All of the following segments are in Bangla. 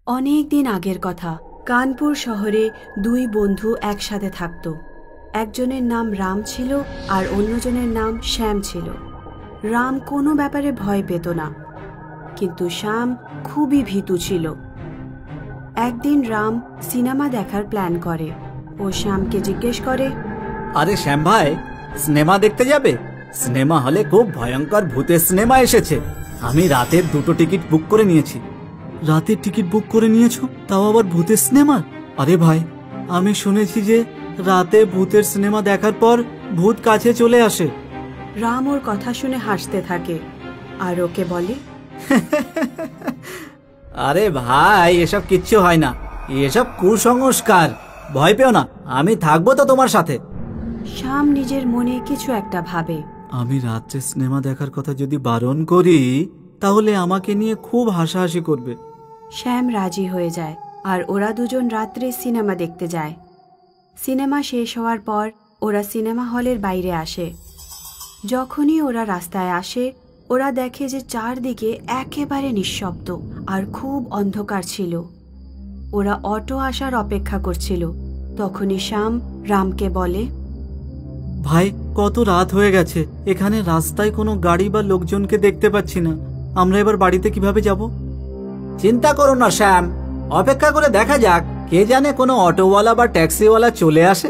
অনেক দিন আগের কথা। কানপুর শহরে দুই বন্ধু একসাথে থাকত। একজনের নাম রাম ছিল আর অন্যজনের নাম শ্যাম ছিল। রাম কোনো ব্যাপারে ভয় পেত না, কিন্তু শ্যাম খুবই ভীতু ছিল। একদিন রাম সিনেমা দেখার প্ল্যান করে। ও শ্যামকে জিজ্ঞেস করে, আরে শ্যাম ভাই, সিনেমা দেখতে যাবে? সিনেমা হলে খুব ভয়ঙ্কর ভূতের সিনেমা এসেছে। আমি রাতের 2টো টিকিট বুক করে নিয়েছি। রাতের টিকিট বুক করে নিয়েছো, তাও আবার ভূতের সিনেমা? আরে ভাই, আমি শুনেছি যে রাতে ভূতের সিনেমা দেখার পর ভূত কাছে চলে আসে। রাম ওর কথা শুনে হাসতে থাকে আর ওকে বলে, আরে ভাই, এসব কিচ্ছু হয় না, এসব কুসংস্কার। ভয় পেও না, আমি থাকবো তো তোমার সাথে। শ্যাম নিজের মনে কিছু একটা ভাবে। আমি রাত্রে সিনেমা দেখার কথা যদি বারণ করি, তাহলে আমাকে নিয়ে খুব হাসাহাসি করবে। শ্যাম রাজি হয়ে যায় আর ওরা দুজন রাত্রে সিনেমা দেখতে যায়। সিনেমা শেষ হওয়ার পর ওরা সিনেমা হলের বাইরে আসে। যখনই ওরা রাস্তায় আসে, ওরা দেখে যে চারদিকে একেবারে নিঃশব্দ আর খুব অন্ধকার ছিল। ওরা অটো আসার অপেক্ষা করছিল। তখনই শ্যাম রামকে বলে, ভাই, কত রাত হয়ে গেছে, এখানে রাস্তায় কোনো গাড়ি বা লোকজনকে দেখতে পাচ্ছি না। আমরা এবার বাড়িতে কিভাবে যাব? চিন্তা করো না শ্যাম, অপেক্ষা করে দেখা যাক, কে জানে কোনো অটোওয়ালা বা ট্যাক্সিওয়ালা চলে আসে।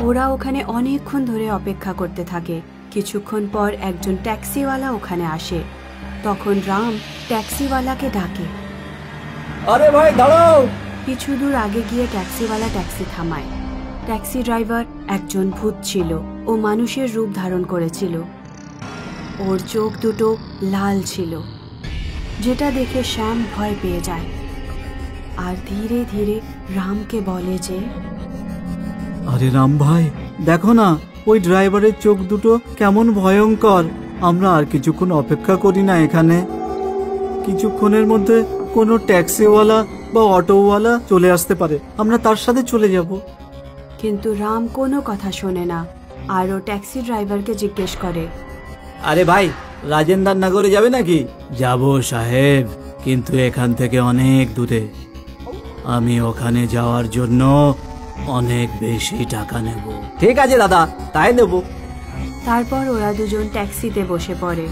ওরা ওখানে অনেকক্ষণ ধরে অপেক্ষা করতে থাকে। কিছুক্ষণ পর একজন ট্যাক্সিওয়ালা ওখানে আসে। তখন রাম ট্যাক্সিওয়ালাকে ডাকে। আরে ভাই দাঁড়াও। কিছু দূর আগে গিয়ে ট্যাক্সিওয়ালা ট্যাক্সি থামায়। ট্যাক্সি ড্রাইভার একজন ভূত ছিল। ও মানুষের রূপ ধারণ করেছিল। ওর চোখ দুটো লাল ছিল, যেটা দেখে শ্যাম ভয় পেয়ে যায় আর ধীরে ধীরে রামকে বলে যে, আরে রাম ভাই, দেখো না, ওই ড্রাইভারের চোখ দুটো কেমন ভয়ঙ্কর। আমরা আর কিছুক্ষণ অপেক্ষা করি না এখানে? কিছুক্ষণের মধ্যে কোনো ট্যাক্সিওয়ালা বা অটোওয়ালা চলে আসতে পারে, আমরা তার সাথে চলে যাব। কিন্তু রাম কোনো কথা শোনে না আর ও ট্যাক্সি ড্রাইভারকে জিজ্ঞেস করে, আরে ভাই, রাজেন্দ্র নগরে যাবে নাকি? যাব সাহেব, কিন্তু এখান থেকে অনেক দূরে। আমি ওখানে যাওয়ার জন্য অনেক বেশি টাকা নেব। ঠিক আছে দাদা, তাই দেব। তারপর ওরা দুজন ট্যাক্সিতে বসে পড়ে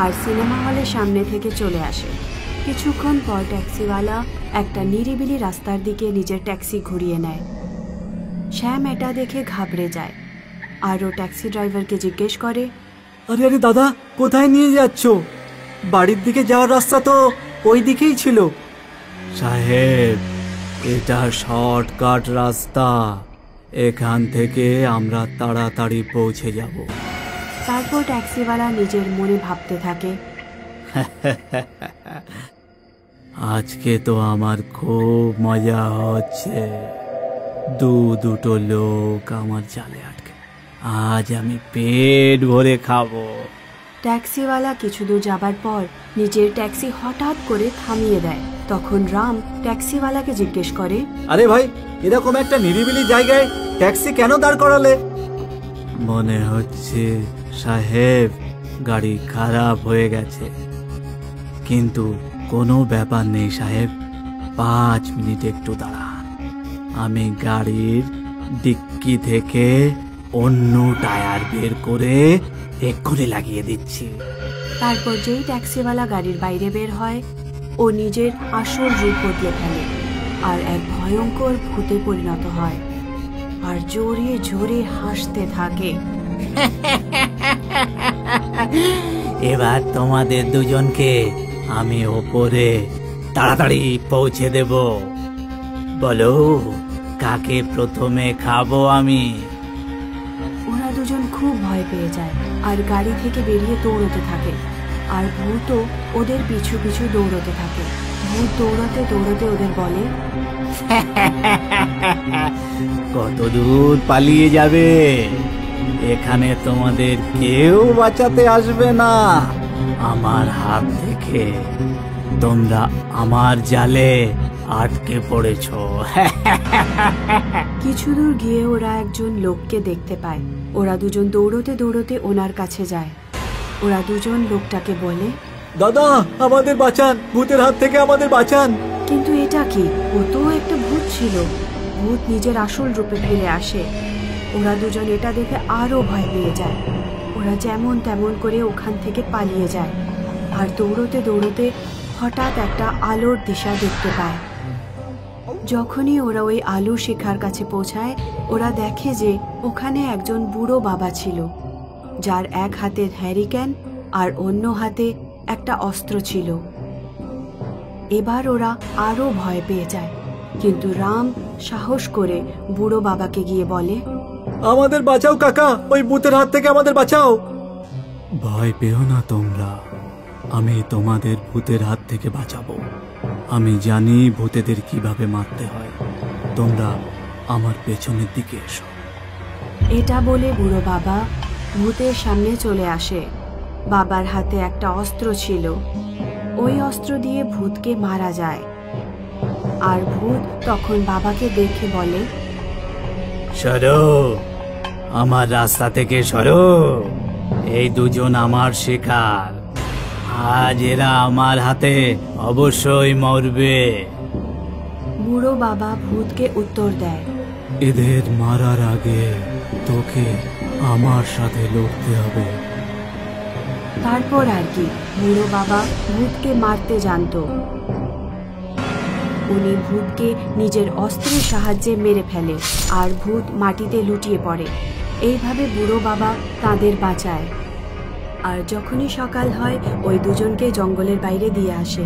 আর সিনেমা হলের সামনে থেকে চলে আসে। কিছুক্ষণ পর ট্যাক্সিওয়ালা একটা নিরিবিলি রাস্তার দিকে নিজের ট্যাক্সি ঘুরিয়ে নেয়। শ্যাম এটা দেখে ঘাবড়ে যায় আর ও ট্যাক্সি ড্রাইভারকে জিজ্ঞেস করে, আরে আরে দাদা, কোথায় নিয়ে যাচ্ছ? বাড়ির দিকে যাওয়ার রাস্তা তো ওই দিকেই ছিল। সাহেব, এটা শর্টকাট রাস্তা, এখান থেকে আমরা তাড়াতাড়ি পৌঁছে যাব। তারপর ট্যাক্সিওয়ালা নিজের মনে ভাবতে থাকে, আজকে তো আমার খুব মজা হচ্ছে। দুটো লোক আমার জালে আটকে, আজ আমি পেট ভরে খাবো। ট্যাক্সিওয়ালা কিছু দূর যাবার পর নিজের ট্যাক্সি হঠাৎ করে থামিয়ে দেয়। তখন রাম ট্যাক্সিওয়ালাকে জিজ্ঞেস করে, আরে ভাই, এরকম একটা নিরিবিলি জায়গায় ট্যাক্সি কেন দাঁড় করালে? মনে হচ্ছে সাহেব, গাড়ি খারাপ হয়ে গেছে। কিন্তু কোনো ব্যাপার নেই সাহেব, 5 মিনিট একটু দাঁড়ান। আমি গাড়ির ডিক্কি থেকে অন্য টায়ার বের করে এক্ষুনি লাগিয়ে দিচ্ছি। তারপর যেই ট্যাক্সিওয়ালা গাড়ির বাইরে বের হয়, ও নিজের আসল রূপ বদলে ফেলে আর এক ভয়ঙ্কর ভূতে পরিণত হয় আর জোরে জোরে হাসতে থাকে। এবার তোমাদের দুজনকে আমি ওপরে তাড়াতাড়ি পৌঁছে দেব। বলো, কাকে প্রথমে খাবো আমি? ওরা দুজন খুব ভয় পেয়ে যায় আর গাড়ি থেকে বেরিয়ে দৌড়তে থাকে আর ভূতও ওদের পিছু পিছু দৌড়তে থাকে। ভূত দৌড়তে দৌড়তে ওদের বলে, কত দূর পালিয়ে যাবে? এখানে তোমাদের কেউ বাঁচাতে আসবে না আমার হাত থেকে। তোমরা আমার জালে আটকে পড়েছ। কিছু দূর গিয়ে ওরা একজন লোককে দেখতে পায়। ওরা দুজন দৌড়তে দৌড়তে ওনার কাছে যায়। ওরা দুজন লোকটাকে বলে, দাদা, আমাদের বাঁচান, ভূতের হাত থেকে আমাদের বাঁচান। কিন্তু এটা কি? ও তো একটা ভূত ছিল। ভূত নিজের আসল রূপে ফিরে আসে। ওরা দুজন এটা দেখে আরো ভয় পেয়ে যায়। ওরা যেমন তেমন করে ওখান থেকে পালিয়ে যায় আর দৌড়তে দৌড়তে হঠাৎ একটা আলোর দিশা দেখতে পায়। যখনই ওরা ওই আলোর শিখার কাছে পৌঁছায়, ওরা দেখে যে ওখানে একজন বুড়ো বাবা ছিল, যার এক হাতে হ্যারিকেন আর অন্য হাতে একটা অস্ত্র ছিল। এবার ওরা আরো ভয় পেয়ে যায়, কিন্তু রাম সাহস করে বুড়ো বাবাকে গিয়ে বলে, আমাদের বাঁচাও কাকা, ওই ভূতের হাত থেকে আমাদের বাঁচাও। ভয় পেও না তোমরা, আমি তোমাদের ভূতের হাত থেকে বাঁচাবো। আমি জানি ভূতেদের কিভাবে মারতে হয়। তোমরা আমার পেছনের দিকে এসো। এটা বলে বুড়ো বাবা ভূতের সামনে চলে আসে। বাবার হাতে একটা অস্ত্র ছিল। ওই অস্ত্র দিয়ে ভূতকে মারা যায়। আর ভূত তখন বাবাকে দেখে বলে, সরো, আমার রাস্তা থেকে সরো। এই দুজন আমার শিকার, আজ এরা আমার হাতে অবশ্যই মরবে। বুড়ো বাবা ভূতকে উত্তর দেয়, এদের মারার আগে তোকে আমার সাথে লড়তে হবে। তারপর আর কি, বুড়ো বাবা ভূতকে মারতে জানতো। উনি ভূতকে নিজের অস্ত্রের সাহায্যে মেরে ফেলে আর ভূত মাটিতে লুটিয়ে পড়ে। এইভাবে বুড়ো বাবা তাদের বাঁচায়। আর যখনই সকাল হয়, ওই দুজনকে জঙ্গলের বাইরে দিয়ে আসে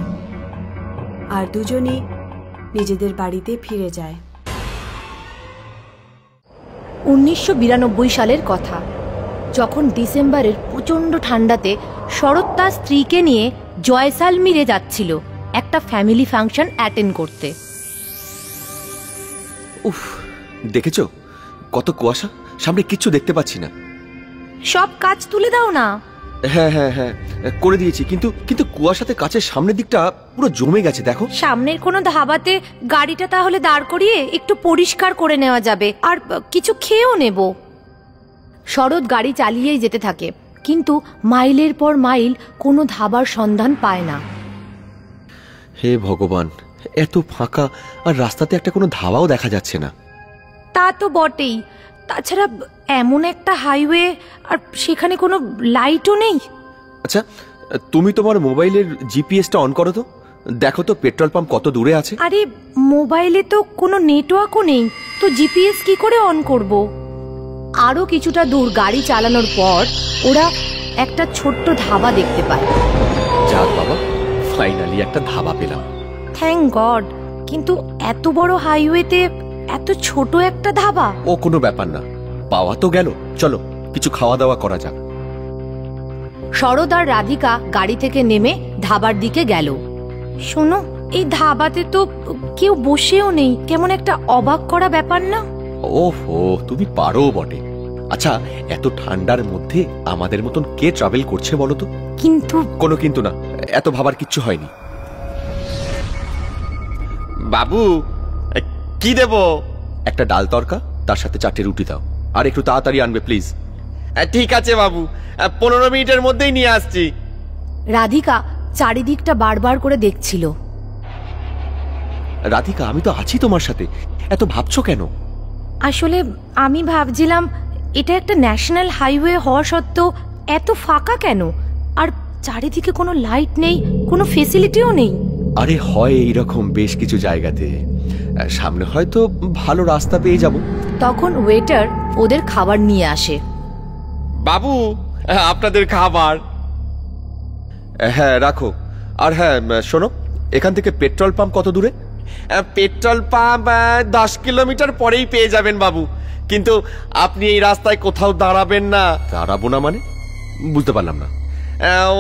আর দুজনই নিজেদের বাড়িতে ফিরে যায়। 1992 সালের কথা, যখন ডিসেম্বরের প্রচণ্ড ঠান্ডাতে শরৎ তার স্ত্রীকে নিয়ে জয়সালমীরে যাচ্ছিল একটা ফ্যামিলি ফাংশন অ্যাটেন্ড করতে। উফ, দেখেছো কত কুয়াশা, সামনে কিচ্ছু দেখতে পাচ্ছি না। সব কাজ তুলে দাও না। হ্যাঁ হ্যাঁ হ্যাঁ, করে দিয়েছি, কিন্তু কিন্তু কুয়াশাতে কাছের সামনের দিকটা পুরো জমে গেছে। দেখো, সামনের কোনো ধাবাতে গাড়িটা তাহলে দাঁড় করিয়ে একটু পরিষ্কার করে নেওয়া যাবে, আর কিছু খেয়েও নেব। শরৎ গাড়ি চালিয়েই যেতে থাকে, কিন্তু মাইলের পর মাইল কোনো ধাবার সন্ধান পায় না। হে ভগবান, এত ফাঁকা, আর রাস্তাতে একটা কোনো ধাবাও দেখা যাচ্ছে না। তা তো বটেই, তাছাড়া এমন একটা হাইওয়ে, আর সেখানে কোনো লাইটও নেই। আচ্ছা, তুমি তোমার মোবাইলের জিপিএসটা অন করো তো, দেখো তো পেট্রোল পাম্প কত দূরে আছে। আরে মোবাইলে তো কোনো নেটওয়ার্কও নেই, তো জিপিএস কি করে অন করব? আরো কিছুটা দূর গাড়ি চালানোর পর ওরা একটা ছোট্ট ধাবা দেখতে পায়। যাক বাবা, ফাইনালি একটা ধাবা পেলাম। থ্যাংক গড, কিন্তু এত বড় হাইওয়েতে এত ছোট একটা ধাবা? ও কোনো ব্যাপার না, পাওয়া তো গেল। চলো কিছু খাওয়া দাওয়া করা যাক। শরৎ আর রাধিকা গাড়ি থেকে নেমে ধাবার দিকে গেল। শোনো, এই ধাবাতে তো কেউ বসেও নেই, কেমন একটা অবাক করা ব্যাপার না? ওহো, তুমি পারো বটে। আচ্ছা, এত ঠান্ডার মধ্যে আমাদের মতন কে ট্রাভেল করছে বলো তো? কিন্তু কোনো কিন্তু না, এত ভাবার কিচ্ছু হয়নি। বাবু, কি দেব? একটা ডাল তরকা, তার সাথে 4টে রুটি দাও, আর একটু তাড়াতাড়ি আনবে প্লিজ। ঠিক আছে বাবু, 15 মিনিটের মধ্যেই নিয়ে আসছি। রাধিকা চারিদিকটা বারবার করে দেখছিল। রাধিকা, আমি তো আছি তোমার সাথে, এত ভাবছো কেন? আসলে আমি ভাবছিলাম, এটা একটা ন্যাশনাল হাইওয়ে হওয়া সত্ত্বেও এত ফাঁকা কেন, আর চারিদিকে কোনো লাইট নেই, কোনো ফেসিলিটিও নেই। আরে হয় এইরকম বেশ কিছু জায়গাতে, সামনে হয়তো ভালো রাস্তা পেয়ে যাব। তখন ওয়েটার ওদের খাবার নিয়ে আসে। বাবু, আপনাদের খাবার। হ্যাঁ রাখো। আর হ্যাঁ শোনো, এখান থেকে পেট্রোল পাম্প কত দূরে? পেট্রোল পাম্প 10 কিলোমিটার পরেই পেয়ে যাবেন বাবু, কিন্তু আপনি এই রাস্তায় কোথাও দাঁড়াবেন না। দাঁড়াবো না মানে? বুঝতে পারলাম না।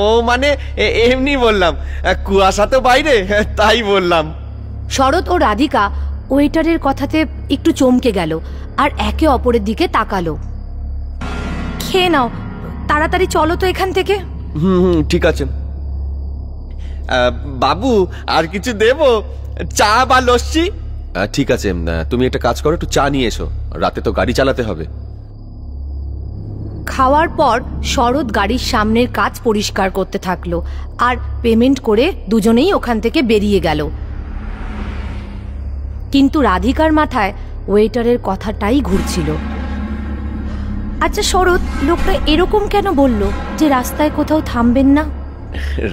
ও মানে এমনি বললাম, কুয়াশা তো বাইরে, তাই বললাম। শরৎ ও রাধিকা ওয়েটারের কথাতে একটু চমকে গেল আর একে অপরের দিকে তাকালো। খেয়ে নাও, তাড়াতাড়ি চলো তো এখান থেকে। ঠিক আছে। বাবু, আর কিছু দেব? চা বা লস্যি? ঠিক আছে, তুমি একটা কাজ করো, একটু চা নিয়ে এসো, রাতে তো গাড়ি চালাতে হবে। খাওয়ার পর শরৎ গাড়ির সামনের কাচ পরিষ্কার করতে থাকলো আর পেমেন্ট করে দুজনেই ওখান থেকে বেরিয়ে গেল। কিন্তু রাধিকার মাথায় ওয়েটারের কথাটাই ঘুরছিল। আচ্ছা শরৎ, লোকটা এরকম কেন বলল যে রাস্তায় কোথাও থামবেন না?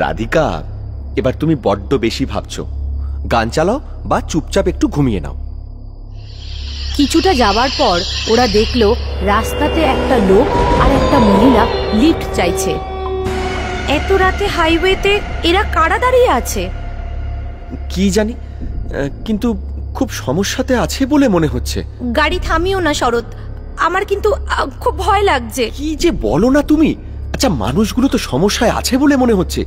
রাধিকা, এবার তুমি বড্ড বেশি ভাবছো। গান চালাও বা চুপচাপ একটু ঘুমিয়ে নাও। কিছুটা যাওয়ার পর ওরা দেখলো রাস্তাতে একটা লোক আর একটা মহিলা লিফট চাইছে। এত রাতে হাইওয়েতে এরা কারা দাঁড়িয়ে আছে? কি জানি, কিন্তু খুব সমস্যাতে আছে বলে মনে হচ্ছে। গাড়ি থামিও না শরৎ, আমার কিন্তু খুব ভয় লাগছে। কি যে বলো না তুমি। আচ্ছা, মানুষগুলো তো সমস্যায় আছে বলে মনে হচ্ছে।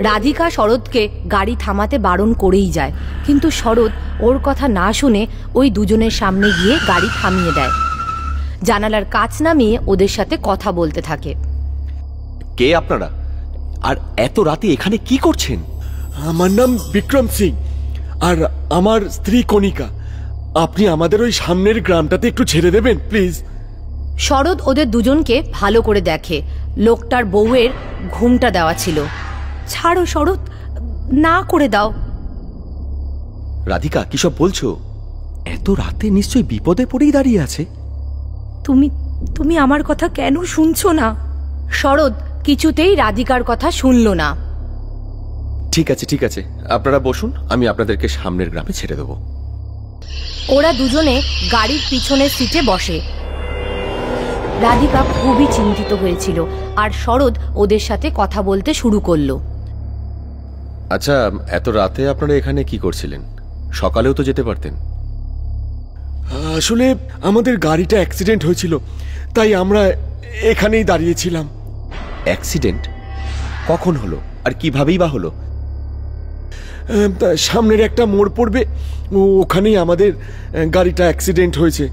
রাধিকা শরৎকে গাড়ি থামাতে বারণ করেই যায়, কিন্তু শরৎ ওর কথা না শুনে ওই দুজনের সামনে গিয়ে গাড়ি থামিয়ে দেয়। জানালার কাঁচ নামিয়ে ওদের সাথে কথা বলতে থাকে। কে আপনারা, আর এত রাতে এখানে কি করছেন? আমার নাম বিক্রম সিং, আর আমার স্ত্রী কণিকা। আপনি আমাদের ওই সামনের গ্রামটাতে একটু ছেড়ে দেবেন প্লিজ। শরৎ ওদের দুজনকে ভালো করে দেখে। লোকটার বউয়ের ঘুমটা দেওয়া ছিল। ছাড়ো শরৎ, না করে দাও। রাধিকা, কিসব বলছো? এত রাতে নিশ্চয়ই বিপদে পড়েই দাঁড়িয়ে আছে। তুমি আমার কথা কেন শুনছো না? শরৎ কিছুতেই রাধিকার কথা শুনল না। ঠিক আছে ঠিক আছে, আপনারা বসুন, আমি আপনাদেরকে সামনের গ্রামে ছেড়ে দেবো। ওরা দুজনে গাড়ির পিছনের সিটে বসে। রাধিকা খুবই চিন্তিত হয়েছিল, আর শরৎ ওদের সাথে কথা বলতে শুরু করলো। আচ্ছা, এত রাতে আপনারা এখানে কি করছিলেন? সকালেও তো যেতে পারতেন। আসলে আমাদের গাড়িটা অ্যাক্সিডেন্ট হয়েছিল, তাই আমরা এখানেই দাঁড়িয়েছিলাম। অ্যাক্সিডেন্ট কখন হলো আর কিভাবেই বা হলো? সামনের একটা মোড় পড়বে, ওখানেই আমাদের গাড়িটা অ্যাক্সিডেন্ট হয়েছে।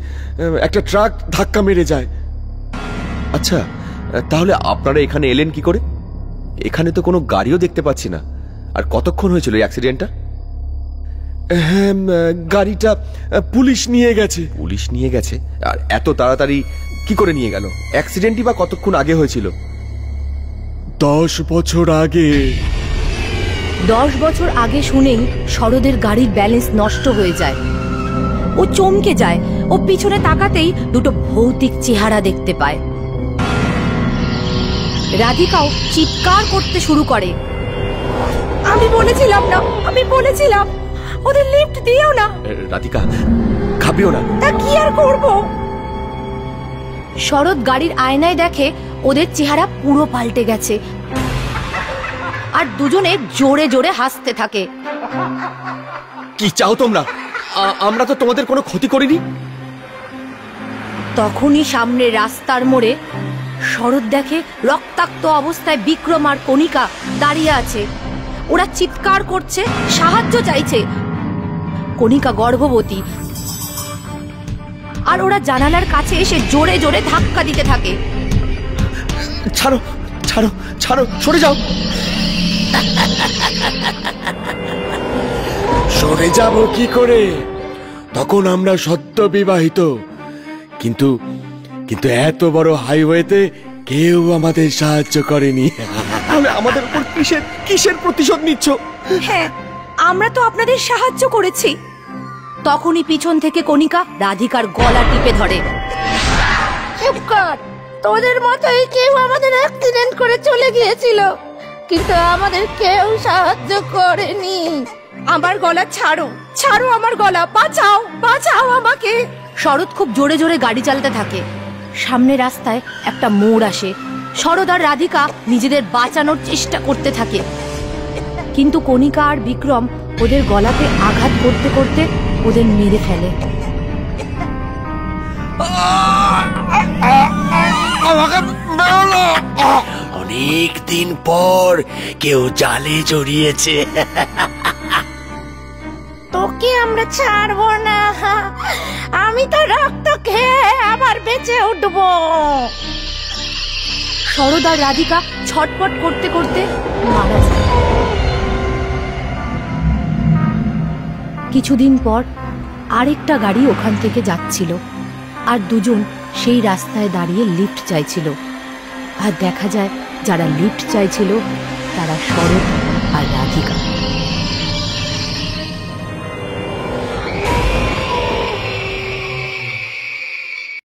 একটা ট্রাক ধাক্কা মেরে যায়। আচ্ছা, তাহলে আপনারা এখানে এলেন কি করে? এখানে তো কোনো গাড়িও দেখতে পাচ্ছি না। আর কতক্ষণ হয়েছিল এই অ্যাক্সিডেন্টটা? হ্যাঁ, গাড়িটা পুলিশ নিয়ে গেছে। পুলিশ নিয়ে গেছে? আর এত তাড়াতাড়ি কি করে নিয়ে গেল? অ্যাক্সিডেন্টই বা কতক্ষণ আগে হয়েছিল? 10 বছর আগে। 10 বছর আগে শুনেই শরদের গাড়ির ব্যালেন্স নষ্ট হয়ে যায়। ও চমকে যায়। ও পিছনে তাকাতেই দুটো ভৌতিক চেহারা দেখতে পায়। রাধিকাও চিৎকার করতে শুরু করে, আমি বলেছিলাম না, আমি বলেছিলাম ওদের লিফট দিও না। রাধিকা, খাবিও না। তা কি আর করব? শরৎ গাড়ির আয়নায় দেখে ওদের চেহারা পুরো পাল্টে গেছে, আর দুজনে জোরে জোরে হাসতে থাকে। কি চাও তোমরা? আমরা তো তোমাদের কোনো ক্ষতি করিনি। তখনই সামনে রাস্তার মোড়ে শরৎ দেখে রক্তাক্ত অবস্থায় বিক্রম আর কণিকা দাঁড়িয়ে আছে। ওরা চিৎকার করছে, সাহায্য চাইছে। কণিকা গর্ভবতী, আর ওরা জানালার কাছে এসে জোরে জোরে ধাক্কা দিতে থাকে। ছাড়ো ছাড়ো ছাড়ো, সরে যাও। সরে যাব কি করে? তখন আমরা সদ্য বিবাহিত, কিন্তু এত বড় হাইওয়েতে কেউ আমাদের সাহায্য করেনি। তাহলে আমাদের উপর কিসের প্রতিশোধ নিচ্ছ? হ্যাঁ, আমরা তো আপনাদের সাহায্য করেছি। তখনই পিছন থেকে কণিকা রাধিকার গলা টিপে ধরে। চুপ কর, তোদের মতোই কেউ আমাদের অ্যাক্সিডেন্ট করে চলে গিয়েছিল, কিন্তু আমাদের কেউ সাহায্য করেনি। আমার গলা ছাড়ো, ছাড়ো আমার গলা, বাঁচাও, বাঁচাও আমাকে। শরৎ খুব জোরে জোরে গাড়ি চালাতে থাকে। সামনে রাস্তায় একটা মোড় আসে। শরৎ আর রাধিকা নিজেদের বাঁচানোর চেষ্টা করতে থাকে, কিন্তু কণিকা আর বিক্রম ওদের গলাতে আঘাত করতে করতে ওদের মেরে ফেলে। অনেক দিন পর কেউ জালে জড়িয়েছে। তোকে আমরা ছাড়বো না, আমি তো রক্ত খেয়ে আবার বেঁচে উঠবো। শরৎ আর রাধিকা ছটপট করতে করতে মারা যায়। কিছুদিন পর আরেকটা গাড়ি ওখান থেকে যাচ্ছিল, আর দুজন সেই রাস্তায় দাঁড়িয়ে লিফট চাইছিল। আর দেখা যায় যারা লিফট চাইছিল তারা শরৎ আর রাধিকা।